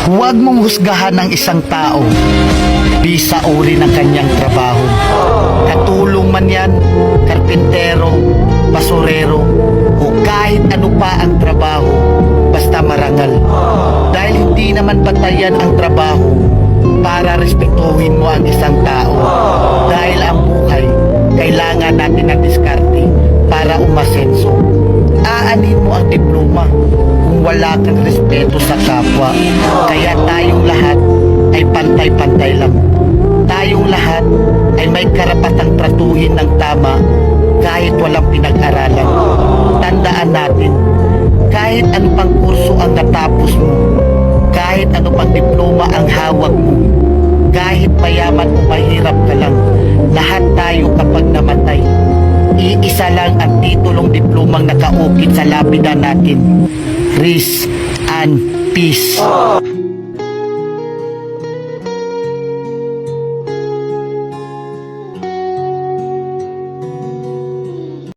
Huwag mong husgahan ng isang tao bisa uri ng kanyang trabaho. Katulong man yan, karpintero, basurero, o kahit ano pa ang trabaho, basta marangal. Dahil hindi naman batayan ang trabaho para respetuhin mo ang isang tao. Dahil ang buhay, kailangan natin ng diskarte para umasenso. Aanin mo ang diploma kung wala kang respeto sa kapwa. Kaya tayong lahat ay pantay-pantay lang. Tayong lahat ay may karapatang tratuhin ng tama kahit walang pinag-aralan. Tandaan natin, kahit ano pang kurso ang natapos mo, kahit ano pang diploma ang hawak mo, kahit mayaman o mahirap ka lang, lahat tayo kapag namatay, iisa lang ang titulong diplomang nakaukit sa lapida natin: Rest and Peace.